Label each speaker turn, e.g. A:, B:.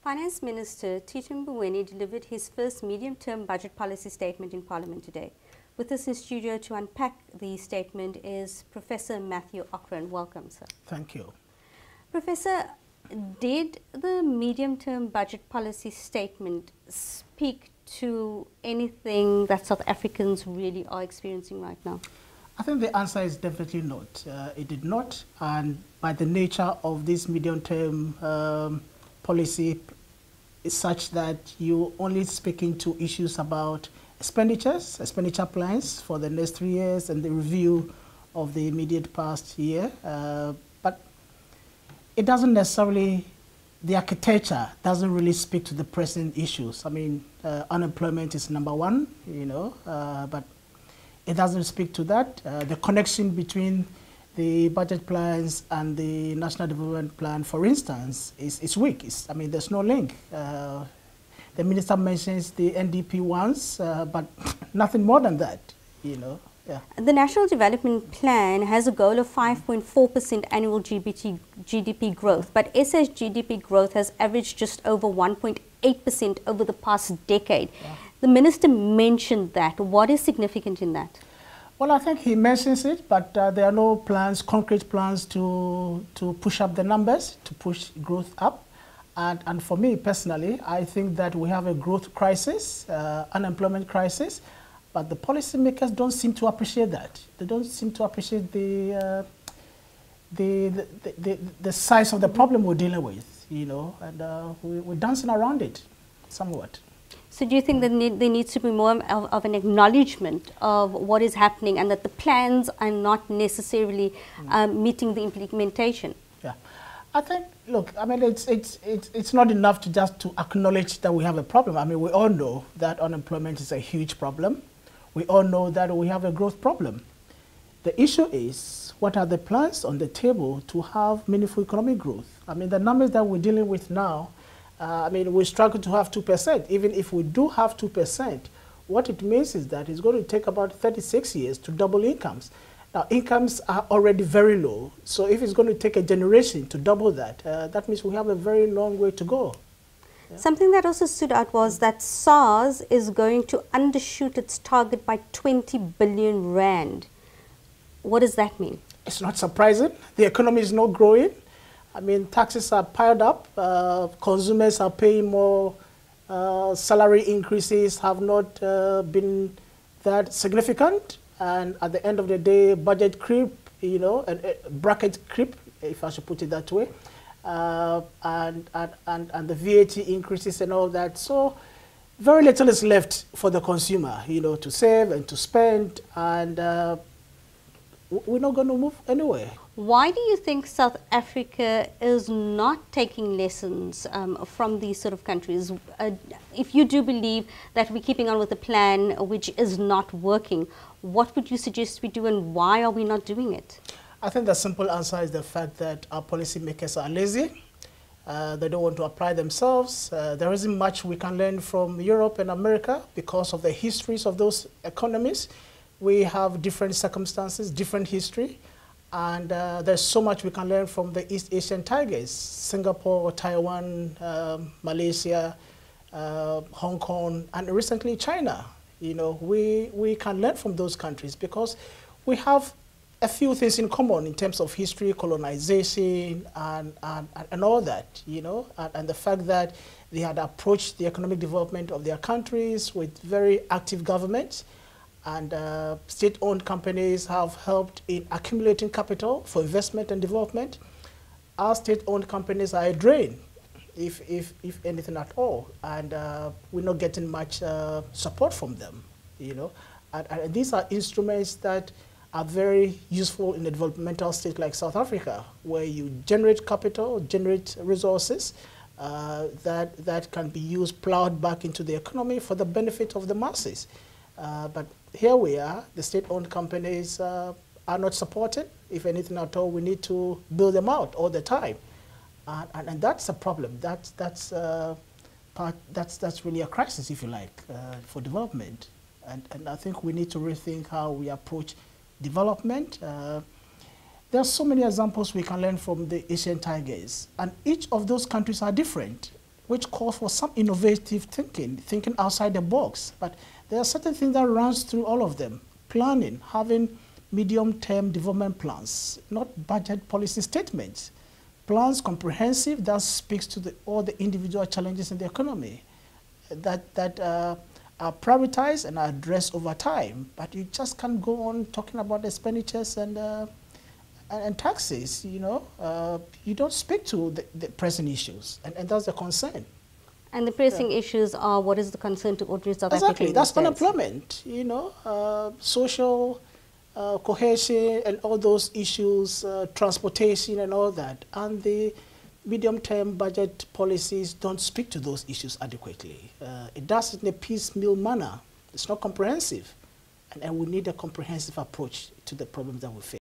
A: Finance Minister Tito Mboweni delivered his first medium-term budget policy statement in Parliament today. With us in studio to unpack the statement is Professor Matthew Ocran. Welcome, sir.
B: Thank you.
A: Professor, did the medium-term budget policy statement speak to anything that South Africans really are experiencing right now?
B: I think the answer is definitely not. It did not, and by the nature of this medium-term policy is such that you're only speaking to issues about expenditure plans for the next 3 years and the review of the immediate past year. But it doesn't necessarily, the architecture doesn't really speak to the present issues. I mean, unemployment is number one, but it doesn't speak to that. The connection between the budget plans and the National Development Plan, for instance, is weak. There's no link. The minister mentions the NDP ones, but nothing more than that, Yeah.
A: The National Development Plan has a goal of 5.4% annual GDP growth, but SA's GDP growth has averaged just over 1.8% over the past decade. Yeah. The minister mentioned that. What is significant in that?
B: Well, I think he mentions it, but there are no plans, concrete plans to push up the numbers, to push growth up. And for me personally, I think that we have a growth crisis, unemployment crisis, but the policymakers don't seem to appreciate that. They don't seem to appreciate the size of the problem we're dealing with, and we're dancing around it somewhat.
A: So do you think that there needs to be more of an acknowledgement of what is happening and that the plans are not necessarily meeting the implementation?
B: Yeah, I think, look, it's not enough to just to acknowledge that we have a problem. We all know that unemployment is a huge problem. We all know that we have a growth problem. The issue is, what are the plans on the table to have meaningful economic growth? The numbers that we're dealing with now, we struggle to have 2%. Even if we do have 2%, what it means is that it's going to take about 36 years to double incomes. Now, incomes are already very low. So if it's going to take a generation to double that, that means we have a very long way to go. Yeah.
A: Something that also stood out was that SARS is going to undershoot its target by 20 billion rand. What does that mean? It's
B: not surprising. The economy is not growing. Taxes are piled up, consumers are paying more, salary increases have not been that significant, and at the end of the day, budget creep, bracket creep, if I should put it that way, and the VAT increases and all that. So very little is left for the consumer, to save and to spend, and we're not going to move anywhere.
A: Why do you think South Africa is not taking lessons from these sort of countries? If you do believe that we're keeping on with a plan which is not working, what would you suggest we do and why are we not doing it?
B: I think the simple answer is the fact that our policymakers are lazy. They don't want to apply themselves. There isn't much we can learn from Europe and America because of the histories of those economies. We have different circumstances, different history. And there's so much we can learn from the East Asian tigers, Singapore, Taiwan, Malaysia, Hong Kong, and recently China. We can learn from those countries because we have a few things in common in terms of history, colonization, and all that, and the fact that they had approached the economic development of their countries with very active governments. And state-owned companies have helped in accumulating capital for investment and development. Our state-owned companies are a drain, if anything at all, and we're not getting much support from them. And these are instruments that are very useful in a developmental state like South Africa, where you generate capital, generate resources that can be used, plowed back into the economy for the benefit of the masses. But here we are, the state-owned companies are not supported. If anything at all, we need to build them out all the time. And that's a problem. That's really a crisis, if you like, for development. And I think we need to rethink how we approach development. There are so many examples we can learn from the Asian tigers. And each of those countries are different. which calls for some innovative thinking outside the box. But there are certain things that runs through all of them. Planning, having medium-term development plans, not budget policy statements. Plans comprehensive that speaks to all the individual challenges in the economy that are prioritized and are addressed over time. But you just can't go on talking about expenditures and taxes, you know. You don't speak to the pressing issues, and that's the concern.
A: And the pressing issues are, what is the concern to ordinary South Africans?
B: Exactly, that's unemployment, you know, social cohesion and all those issues, transportation and all that. And the medium-term budget policies don't speak to those issues adequately. It does it in a piecemeal manner. It's not comprehensive. And we need a comprehensive approach to the problems that we face.